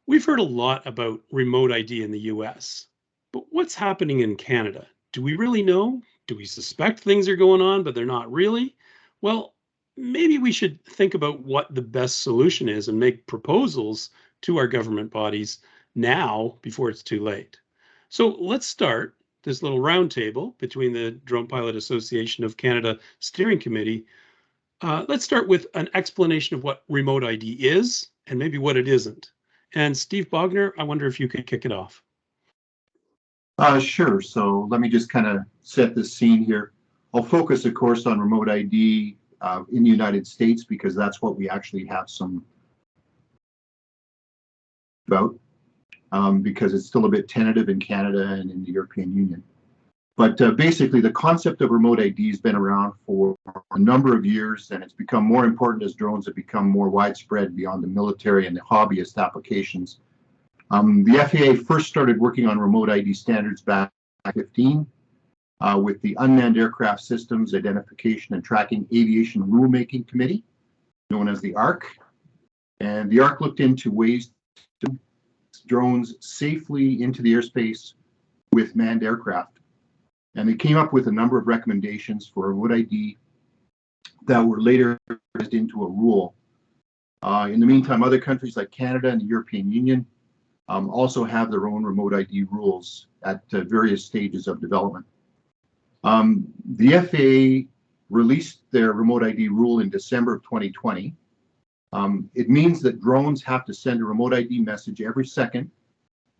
We've heard a lot about remote ID in the US, but what's happening in Canada? Do we really know? Do we suspect things are going on, but they're not really? Well, maybe we should think about what the best solution is and make proposals to our government bodies now before it's too late. So let's start this little roundtable between the Drone Pilot Association of Canada Steering Committee. Let's start with an explanation of what remote ID is and maybe what it isn't. And Steve Bogner, I wonder if you could kick it off. Sure. So let me just kind of set the scene here. I'll focus, of course, on remote ID in the United States because that's what we actually have some about because it's still a bit tentative in Canada and in the European Union. But basically, the concept of remote ID has been around for a number of years, and it's become more important as drones have become more widespread beyond the military and the hobbyist applications. The FAA first started working on remote ID standards back in 2015 with the Unmanned Aircraft Systems Identification and Tracking Aviation Rulemaking Committee, known as the ARC. And the ARC looked into ways to get drones safely into the airspace with manned aircraft. And they came up with a number of recommendations for remote ID that were later put into a rule. In the meantime, other countries like Canada and the European Union also have their own remote ID rules at various stages of development. The FAA released their remote ID rule in December of 2020. It means that drones have to send a remote ID message every second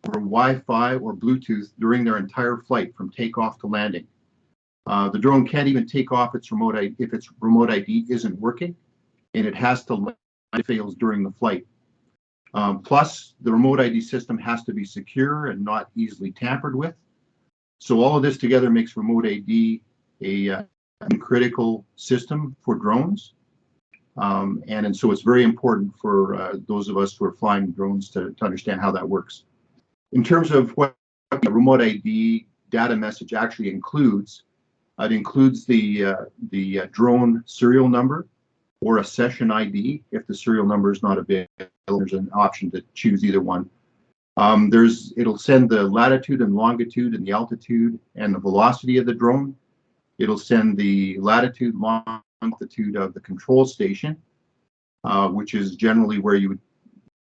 or Wi-Fi or Bluetooth during their entire flight from takeoff to landing. The drone can't even take off its remote ID if its remote ID isn't working, and it has to land if it fails during the flight. Plus, the remote ID system has to be secure and not easily tampered with. So all of this together makes remote ID a critical system for drones. And so it's very important for those of us who are flying drones to understand how that works. In terms of what the remote ID data message actually includes, it includes the drone serial number or a session ID. If the serial number is not available, there's an option to choose either one. It'll send the latitude and longitude and the altitude and the velocity of the drone. It'll send the latitude, longitude of the control station, which is generally where you would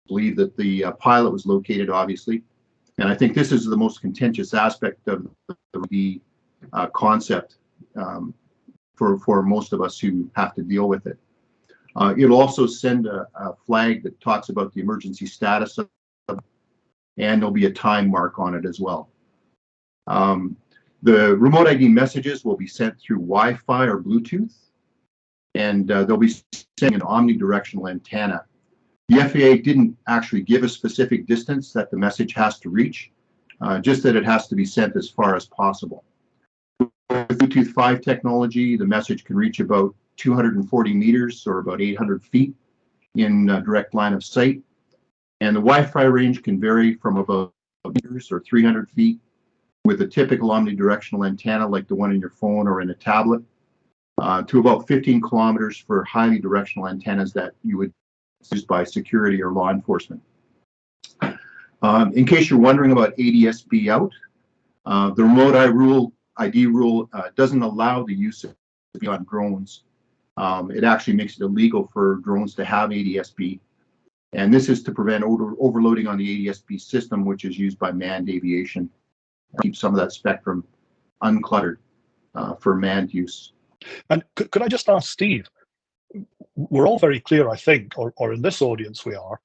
believe that the pilot was located, obviously. And I think this is the most contentious aspect of the concept for most of us who have to deal with it. It'll also send a flag that talks about the emergency status of it, and there'll be a time mark on it as well. The remote ID messages will be sent through Wi-Fi or Bluetooth, and they'll be sent an omnidirectional antenna. The FAA didn't actually give a specific distance that the message has to reach, just that it has to be sent as far as possible. With Bluetooth 5 technology, the message can reach about 240 meters or about 800 feet in direct line of sight. And the Wi-Fi range can vary from about meters or 300 feet with a typical omnidirectional antenna like the one in your phone or in a tablet, to about 15 kilometers for highly directional antennas that you would used by security or law enforcement. In case you're wondering about ADS-B out, the remote ID rule doesn't allow the use of ADS-B on drones. It actually makes it illegal for drones to have ADS-B. And this is to prevent overloading on the ADS-B system, which is used by manned aviation, and keep some of that spectrum uncluttered for manned use. And could I just ask Steve, we're all very clear, I think, or in this audience we are,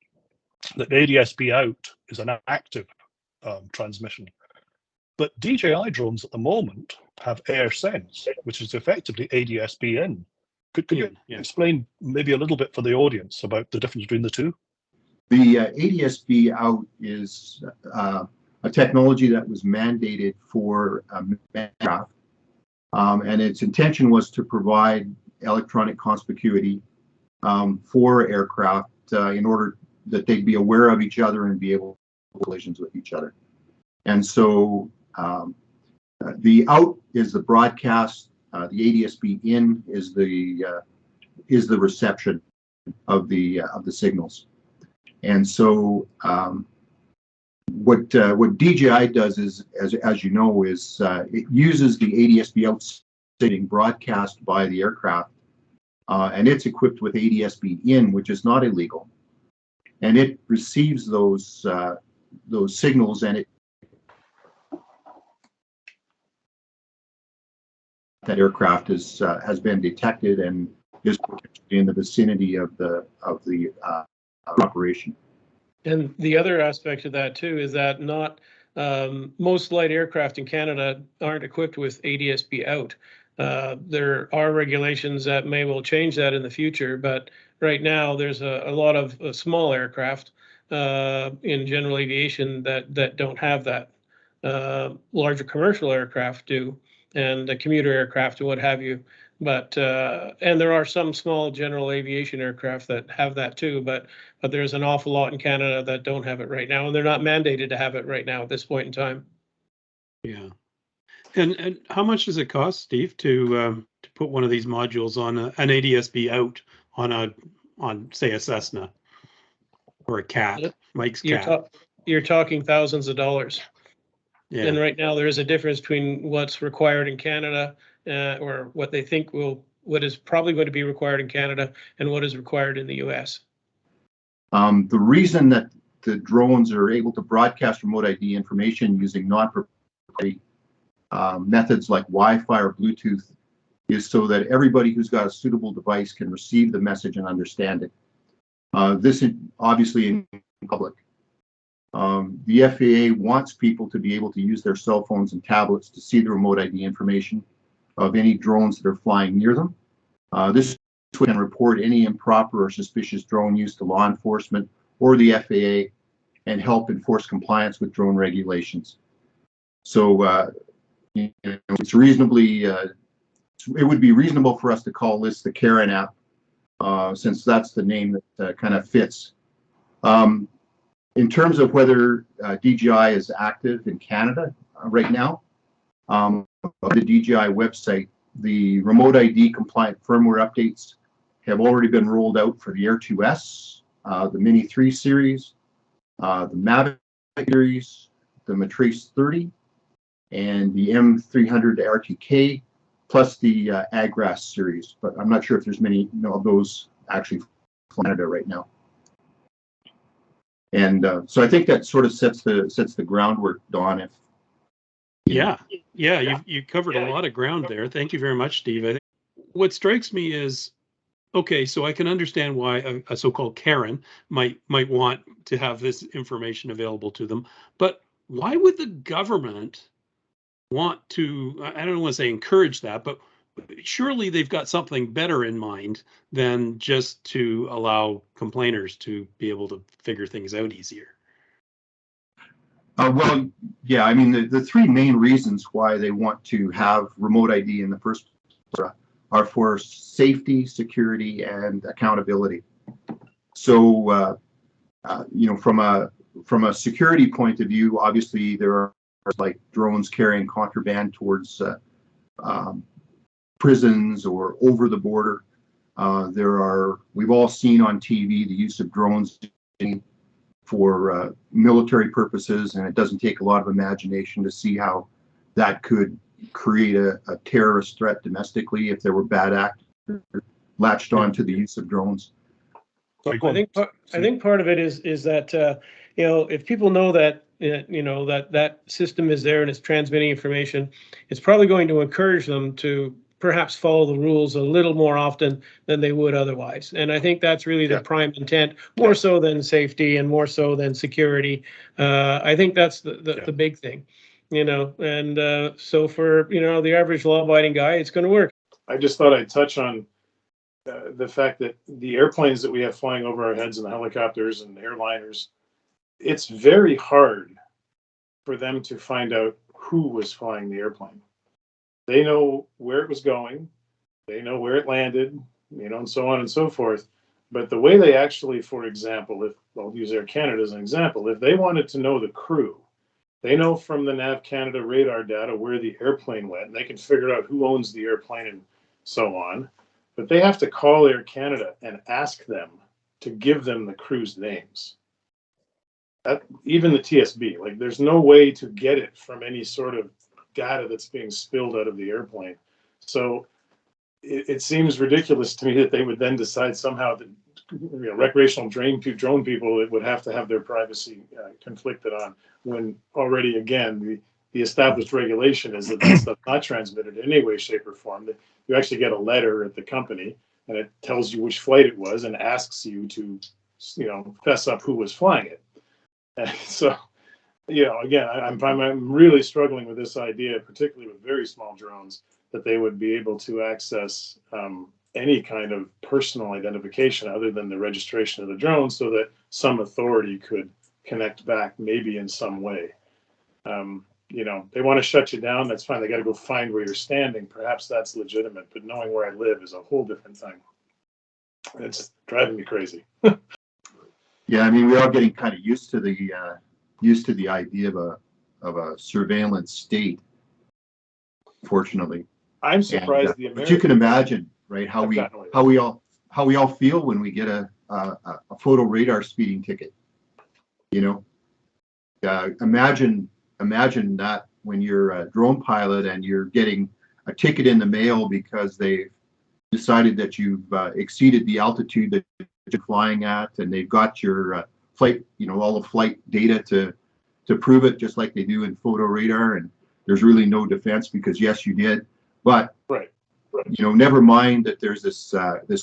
that ADS-B out is an active transmission. But DJI drones at the moment have AirSense, which is effectively ADS-B in. Could you explain maybe a little bit for the audience about the difference between the two? The ADS-B out is a technology that was mandated for aircraft, and its intention was to provide electronic conspicuity for aircraft in order that they'd be aware of each other and be able to have collisions with each other. And so the out is the broadcast, the ADS-B in is the reception of the signals. And so what DJI does is, as you know, is it uses the ADS-B outside broadcast by the aircraft, and it's equipped with ADS-B in, which is not illegal, and it receives those signals, and that aircraft has been detected and is in the vicinity of the operation. And the other aspect of that too is that not most light aircraft in Canada aren't equipped with ADS-B out. There are regulations that may well change that in the future, but right now there's a lot of small aircraft in general aviation that don't have that. Larger commercial aircraft do, and the commuter aircraft and what have you. But and there are some small general aviation aircraft that have that too, but there's an awful lot in Canada that don't have it right now, and they're not mandated to have it right now at this point in time. Yeah. And how much does it cost, Steve, to put one of these modules on an ADS-B out on say a Cessna or a Cat, Mike's Cat? You're talking thousands of dollars. Yeah. And right now there is a difference between what's required in Canada or what they think what is probably going to be required in Canada and what is required in the US. The reason that the drones are able to broadcast remote ID information using non-proprietary methods like Wi-Fi or Bluetooth is so that everybody who's got a suitable device can receive the message and understand it. This is obviously in public. The FAA wants people to be able to use their cell phones and tablets to see the remote ID information of any drones that are flying near them. This can report any improper or suspicious drone use to law enforcement or the FAA and help enforce compliance with drone regulations. So it's reasonably, it would be reasonable for us to call this the Karen app, since that's the name that kind of fits. In terms of whether DJI is active in Canada right now, on the DJI website, the remote ID compliant firmware updates have already been rolled out for the Air 2S, the Mini 3 series, the Mavic series, the Matrace 30, and the M300 RTK, plus the Agras series. But I'm not sure if there's many of those actually flying Canada right now. And so I think that sort of sets the groundwork, Don. If yeah, you covered a lot of ground there. Thank you very much, Steve. I think what strikes me is, okay, so I can understand why a so-called Karen might want to have this information available to them, but why would the government want to? I don't want to say encourage that, but surely they've got something better in mind than just to allow complainers to be able to figure things out easier. Well, yeah, I mean, the three main reasons why they want to have remote ID in the first place are for safety, security, and accountability. So, from a security point of view, obviously there are like drones carrying contraband towards prisons or over the border. We've all seen on TV the use of drones for military purposes, and it doesn't take a lot of imagination to see how that could create a terrorist threat domestically if there were bad actors latched on to the use of drones. I think part of it is that if people know that that system is there and it's transmitting information, it's probably going to encourage them to perhaps follow the rules a little more often than they would otherwise. And I think that's really the prime intent, more so than safety and more so than security. I think that's the big thing, and so for, the average law-abiding guy, it's going to work. I just thought I'd touch on the fact that the airplanes that we have flying over our heads and the helicopters and airliners, it's very hard for them to find out who was flying the airplane. They know where it was going, they know where it landed, and so on and so forth. But the way they actually, for example, if I'll use Air Canada as an example, if they wanted to know the crew, they know from the Nav Canada radar data where the airplane went, and they can figure out who owns the airplane and so on. But they have to call Air Canada and ask them to give them the crew's names. even the TSB, like there's no way to get it from any sort of data that's being spilled out of the airplane. So it seems ridiculous to me that they would then decide somehow that recreational drone people would have to have their privacy conflicted on, when already, again, the established regulation is that that stuff's not transmitted in any way, shape, or form. That you actually get a letter at the company, and it tells you which flight it was and asks you to, fess up who was flying it. And so, again, I'm really struggling with this idea, particularly with very small drones, that they would be able to access any kind of personal identification other than the registration of the drone, so that some authority could connect back maybe in some way. They want to shut you down, that's fine. They got to go find where you're standing. Perhaps that's legitimate, but knowing where I live is a whole different thing. It's driving me crazy. Yeah, I mean, we're all getting kind of used to the idea of a surveillance state, fortunately. I'm surprised the Americans. But you can imagine, right, how we all feel when we get a photo radar speeding ticket. Imagine that when you're a drone pilot and you're getting a ticket in the mail because they've decided that you've exceeded the altitude that you're flying at, and they've got your flight, all the flight data to prove it, just like they do in photo radar. And there's really no defense because yes, you did. But right. Never mind that there's this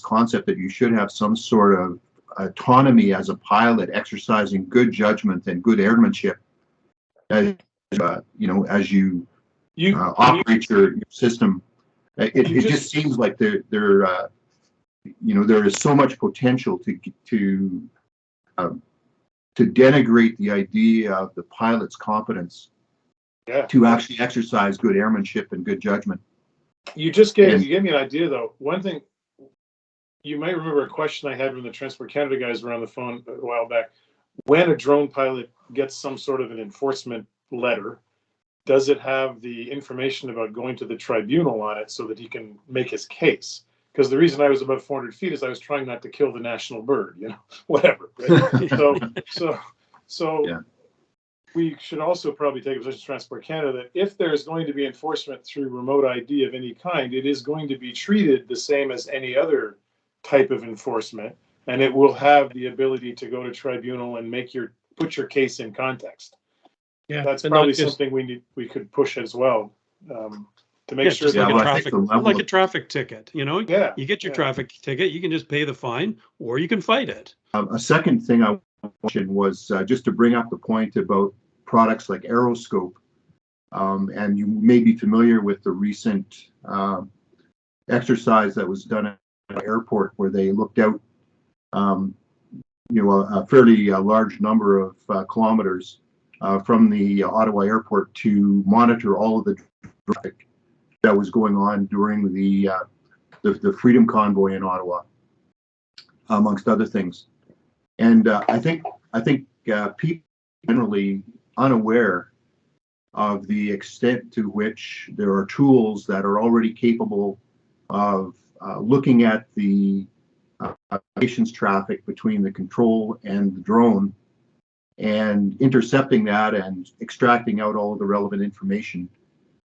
concept that you should have some sort of autonomy as a pilot, exercising good judgment and good airmanship as you operate your system. It just seems like there is so much potential to denigrate the idea of the pilot's competence to actually exercise good airmanship and good judgment. You gave me an idea, though. One thing, you might remember a question I had when the Transport Canada guys were on the phone a while back. When a drone pilot gets some sort of an enforcement letter, does it have the information about going to the tribunal on it so that he can make his case? Because the reason I was above 400 feet is I was trying not to kill the national bird, whatever. Right? So yeah. We should also probably take a position, Transport Canada, that if there's going to be enforcement through remote ID of any kind, it is going to be treated the same as any other type of enforcement, and it will have the ability to go to tribunal and put your case in context. Yeah, that's probably something we could push as well, to make sure that like a traffic ticket. Yeah, you get your traffic ticket, you can just pay the fine, or you can fight it. A second thing I mentioned was just to bring up the point about products like Aeroscope, and you may be familiar with the recent exercise that was done at an airport where they looked out, a fairly large number of kilometers from the Ottawa airport to monitor all of the traffic that was going on during the Freedom Convoy in Ottawa, amongst other things. And I think people generally unaware of the extent to which there are tools that are already capable of looking at the operations traffic between the control and the drone and intercepting that and extracting out all of the relevant information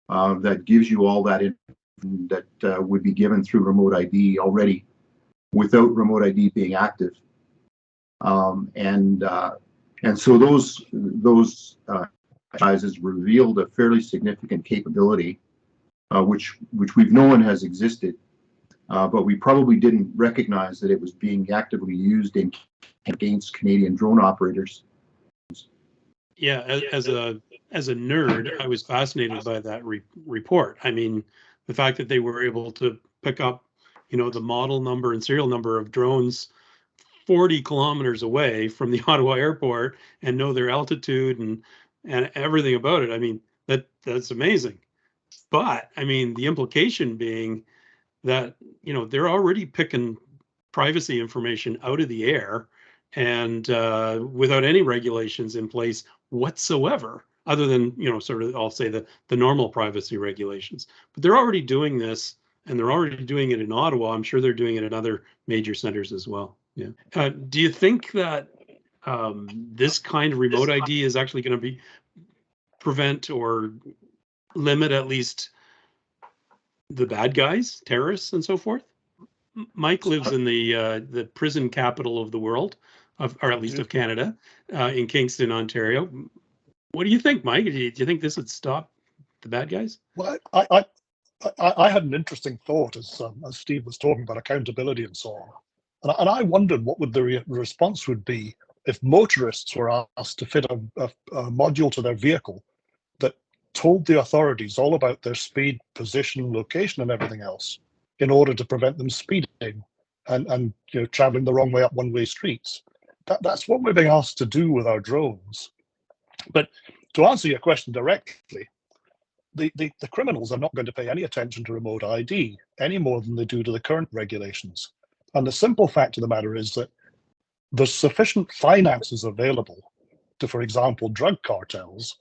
that gives you all that information that would be given through remote ID already without remote ID being active. And so those exercises revealed a fairly significant capability, which we've known has existed, but we probably didn't recognize that it was being actively used against Canadian drone operators. Yeah, as a nerd, I was fascinated by that report. I mean, the fact that they were able to pick up, the model number and serial number of drones 40 kilometers away from the Ottawa airport and know their altitude and everything about it. I mean, that's amazing. But I mean, the implication being that, they're already picking privacy information out of the air and without any regulations in place whatsoever, other than, sort of, I'll say the normal privacy regulations. But they're already doing this, and they're already doing it in Ottawa. I'm sure they're doing it in other major centers as well. Yeah. Do you think that this kind of remote ID is actually going to be prevent or limit at least the bad guys, terrorists, and so forth? Mike lives in the prison capital of the world, or at least of Canada, in Kingston, Ontario. What do you think, Mike? Do you think this would stop the bad guys? Well, I had an interesting thought as Steve was talking about accountability and so on, and I wondered what would the response would be if motorists were asked to fit a module to their vehicle that told the authorities all about their speed, position, location, and everything else, in order to prevent them speeding and traveling the wrong way up one-way streets. That's what we're being asked to do with our drones. But to answer your question directly, the criminals are not going to pay any attention to remote ID any more than they do to the current regulations. And the simple fact of the matter is that there's sufficient finances available to, for example, drug cartels,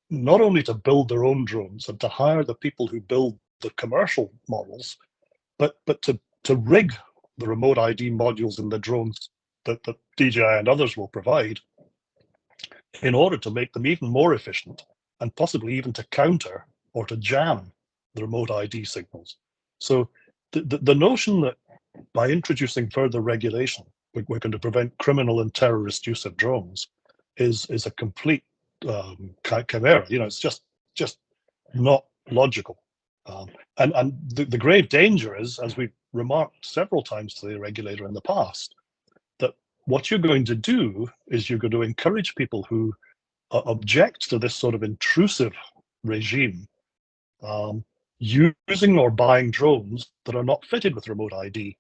not only to build their own drones and to hire the people who build the commercial models, but to rig the remote ID modules in the drones that DJI and others will provide in order to make them even more efficient and possibly even to counter or to jam the remote ID signals. So the notion that by introducing further regulation, we're going to prevent criminal and terrorist use of drones is a complete chimera. It's just not logical. And the grave danger is, as we've remarked several times to the regulator in the past, that what you're going to do is you're going to encourage people who object to this sort of intrusive regime using or buying drones that are not fitted with remote ID,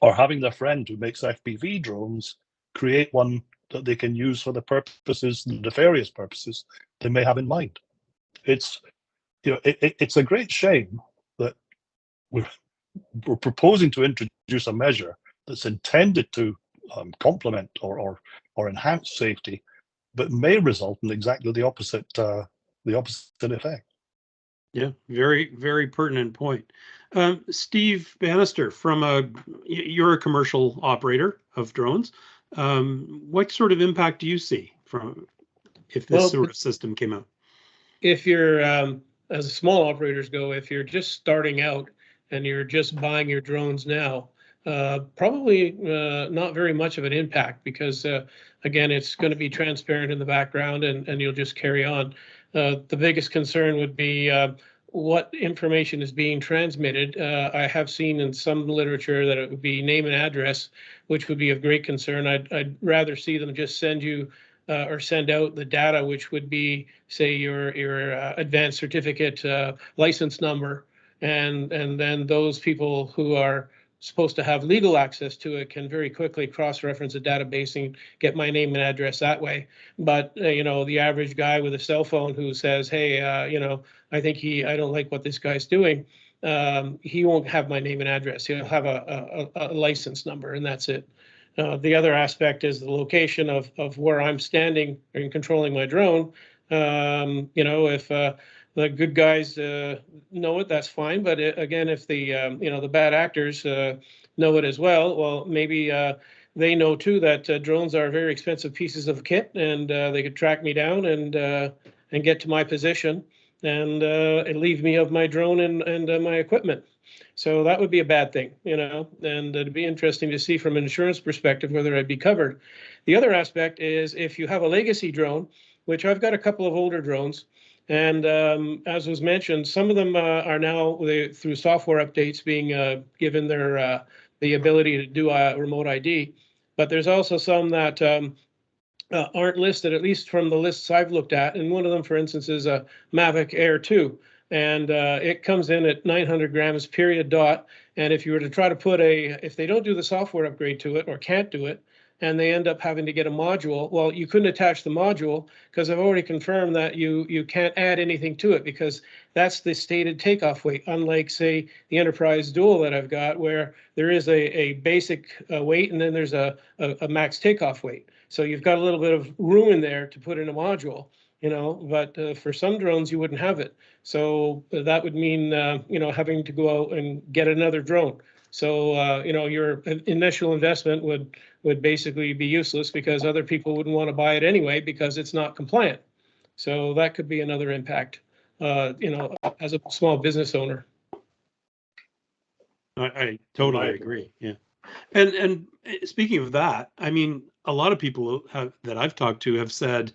or having their friend who makes FPV drones create one that they can use for the purposes, the nefarious purposes they may have in mind. It's a great shame that we're proposing to introduce a measure that's intended to complement or enhance safety, but may result in exactly the opposite effect. Yeah, very, very pertinent point. Steve Bannister, you're a commercial operator of drones. What sort of impact do you see from if this sort of system came out? If you're, as small operators go, if you're just starting out and you're just buying your drones now, probably not very much of an impact, because again, it's going to be transparent in the background and you'll just carry on. The biggest concern would be what information is being transmitted. I have seen in some literature that it would be name and address, which would be of great concern. I'd rather see them just send you or send out the data, which would be, say, your advanced certificate license number, and then those people who are supposed to have legal access to it can very quickly cross-reference a database and get my name and address that way. But the average guy with a cell phone who says, hey, I don't like what this guy's doing, he won't have my name and address. He'll have a license number, and that's it. The other aspect is the location of where I'm standing and controlling my drone. If the good guys know it, that's fine. But again, if the bad actors know it as well, well, maybe they know too that drones are very expensive pieces of kit, and they could track me down and get to my position and leave me of my drone and my equipment. So that would be a bad thing, and it'd be interesting to see from an insurance perspective whether I'd be covered. The other aspect is if you have a legacy drone, which I've got a couple of older drones, and as was mentioned, some of them are now, through software updates, being given the ability to do a remote ID. But there's also some that aren't listed, at least from the lists I've looked at. And one of them, for instance, is a Mavic Air 2. And it comes in at 900 grams period dot. And if you were to try to if they don't do the software upgrade to it or can't do it, and they end up having to get a module, well, you couldn't attach the module because I've already confirmed that you can't add anything to it, because that's the stated takeoff weight, unlike, say, the Enterprise Dual that I've got, where there is a basic weight and then there's a max takeoff weight. So you've got a little bit of room in there to put in a module. But for some drones, you wouldn't have it. So that would mean, having to go out and get another drone. So, your initial investment would basically be useless because other people wouldn't want to buy it anyway because it's not compliant. So that could be another impact, as a small business owner. I totally agree. Yeah. And speaking of that, I mean, a lot of people that I've talked to have said,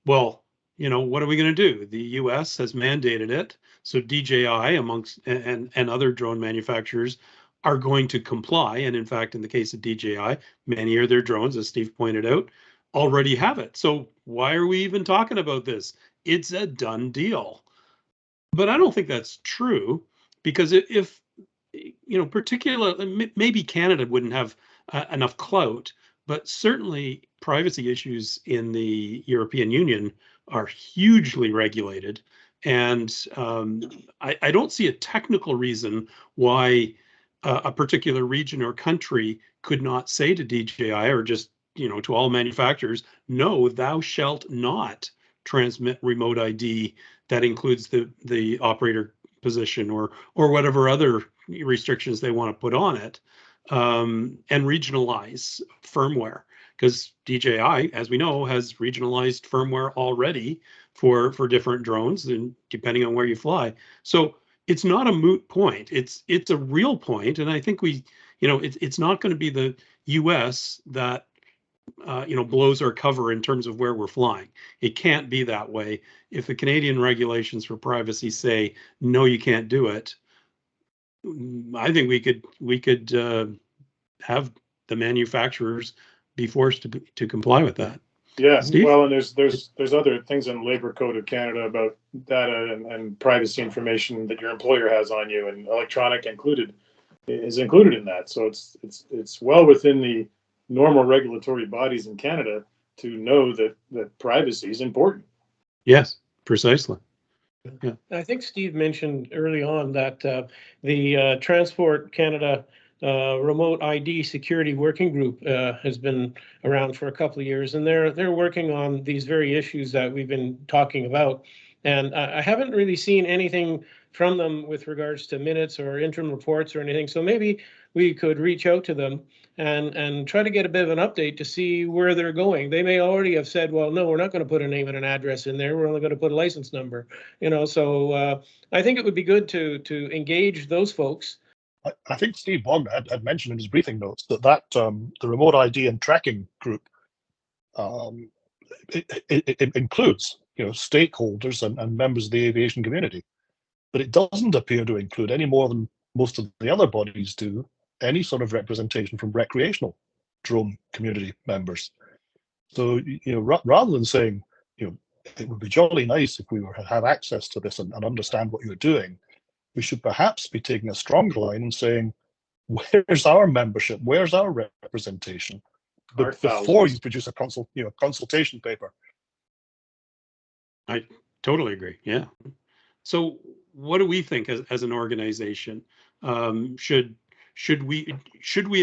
well, what are we going to do? The US has mandated it. So DJI amongst and other drone manufacturers are going to comply. And in fact, in the case of DJI, many of their drones, as Steve pointed out, already have it. So why are we even talking about this? It's a done deal. But I don't think that's true, because if particularly maybe Canada wouldn't have enough clout, but certainly privacy issues in the European Union are hugely regulated. And I don't see a technical reason why a particular region or country could not say to DJI or just, to all manufacturers, no, thou shalt not transmit remote ID that includes the operator position or whatever other restrictions they want to put on it, and regionalize firmware, because DJI, as we know, has regionalized firmware already for different drones, and depending on where you fly. So it's not a moot point. It's a real point, and I think it's not going to be the US that blows our cover in terms of where we're flying. It can't be that way. If the Canadian regulations for privacy say no, you can't do it, I think we could have the manufacturers be forced to comply with that. Yeah, Steve? well, and there's other things in Labor Code of Canada about data and privacy information that your employer has on you, and electronic is included in that. So it's well within the normal regulatory bodies in Canada to know that privacy is important. Yes, precisely. Yeah. I think Steve mentioned early on that the Transport Canada Remote ID Security Working Group has been around for a couple of years, and they're working on these very issues that we've been talking about. And I haven't really seen anything from them with regards to minutes or interim reports or anything. So maybe we could reach out to them and try to get a bit of an update to see where they're going. They may already have said, well, no, we're not going to put a name and an address in there. We're only going to put a license number. So I think it would be good to engage those folks. I think Steve Bogner had mentioned in his briefing notes that the remote ID and tracking group it includes stakeholders and members of the aviation community, but it doesn't appear to include, any more than most of the other bodies do, any sort of representation from recreational drone community members. So rather than saying it would be jolly nice if we were to have access to this and understand what you're doing, we should perhaps be taking a stronger line and saying, where's our membership? Where's our representation? Before you produce a consultation paper. I totally agree. Yeah. So what do we think as an organization? Should we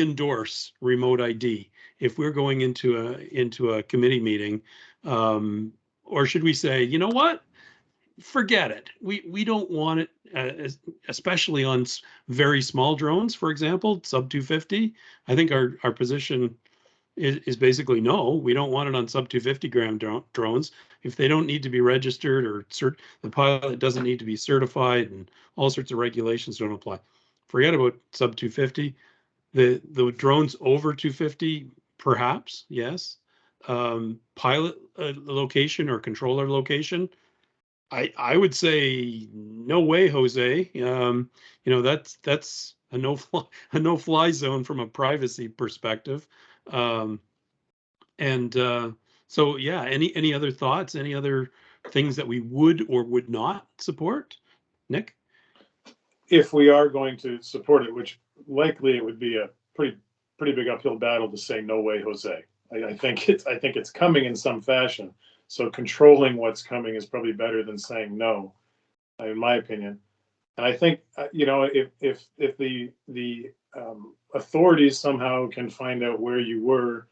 endorse remote ID if we're going into a committee meeting, or should we say, you know what? Forget it. We don't want it, especially on very small drones, for example, sub 250. I think our position is basically no. We don't want it on sub 250 gram drones. If they don't need to be registered, or the pilot doesn't need to be certified, and all sorts of regulations don't apply. Forget about sub 250. The drones over 250, perhaps, yes. Pilot location or controller location, I would say no way, Jose. That's a no fly zone from a privacy perspective. So yeah, any other thoughts? Any other things that we would or would not support, Nick? If we are going to support it, which likely it would be a pretty big uphill battle to say no way, Jose. I think it's coming in some fashion. So controlling what's coming is probably better than saying no, in my opinion. And I think if the authorities somehow can find out where you were,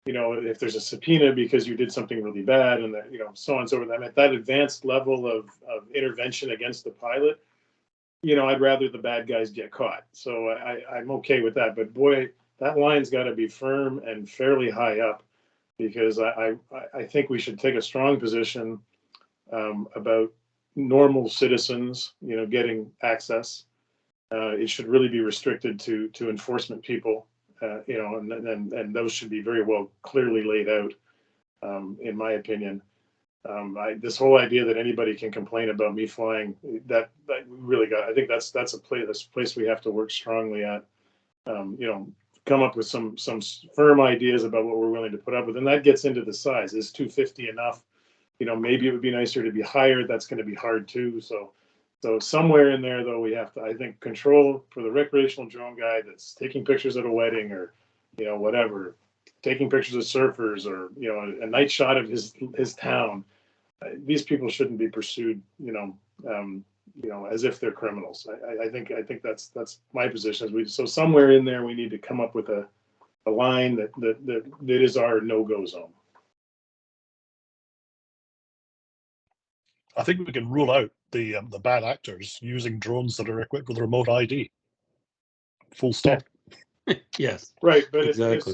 if there's a subpoena because you did something really bad, and that so on and so forth. I mean, at that advanced level of intervention against the pilot, I'd rather the bad guys get caught. So I'm okay with that. But boy, that line's got to be firm and fairly high up, because I think we should take a strong position about normal citizens, getting access. It should really be restricted to enforcement people, and those should be very well clearly laid out, in my opinion. This whole idea that anybody can complain about me flying, that really I think that's a place we have to work strongly at. Come up with some firm ideas about what we're willing to put up with, and that gets into the size. Is 250 enough? Maybe it would be nicer to be higher. That's going to be hard too. So somewhere in there, though, we have to, I think, control for the recreational drone guy that's taking pictures at a wedding, or whatever, taking pictures of surfers, or a night shot of his town. These people shouldn't be pursued, as if they're criminals. I think that's my position. So somewhere in there, we need to come up with a line that is our no-go zone. I think we can rule out the bad actors using drones that are equipped with remote ID. Full stop. Yes. Right, but Exactly.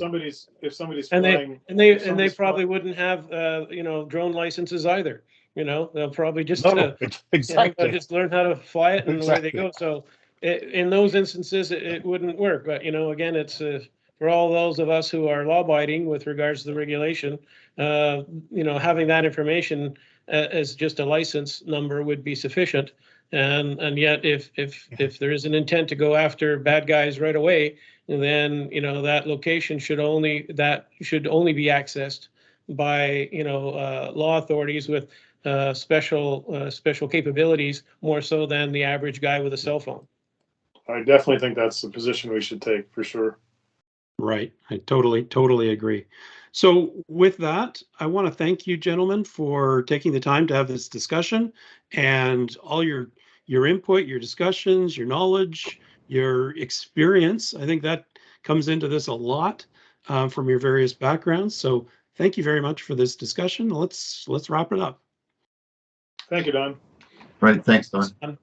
if somebody's And flying, they probably wouldn't have drone licenses either. They'll probably just Exactly. just learn how to fly it, and Exactly. away they go. So in those instances, it wouldn't work. But again, it's for all those of us who are law-abiding with regards to the regulation. Having that information as just a license number would be sufficient. And yet, if there is an intent to go after bad guys right away, then that location should only be accessed by law authorities with special capabilities, more so than the average guy with a cell phone. I definitely think that's the position we should take, for sure. Right. I totally agree. So with that, I want to thank you, gentlemen, for taking the time to have this discussion, and all your input, your discussions, your knowledge, your experience. I think that comes into this a lot from your various backgrounds. So thank you very much for this discussion. Let's wrap it up. Thank you, Don. Right. Thanks, Don.